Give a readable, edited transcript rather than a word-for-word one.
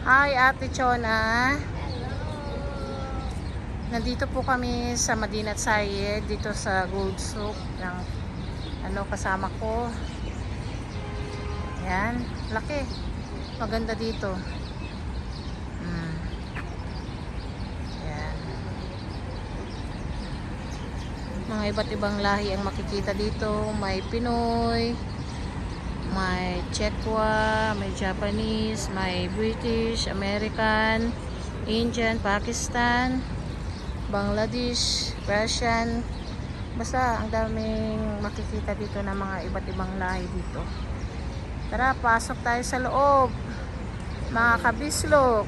Hi, Ate Chona. Nandito po kami sa Madinat Zayed, dito sa Gold Souk ng kasama ko. Yan, laki. Maganda dito. Yan. Mga iba't ibang lahi ang makikita dito. May Pinoy, may Chekwa, may Japanese, may British, American, Indian, Pakistan, Bangladesh, Persian. Basta ang daming makikita dito ng mga iba't ibang lahi dito. Tara, pasok tayo sa loob, mga kabislok.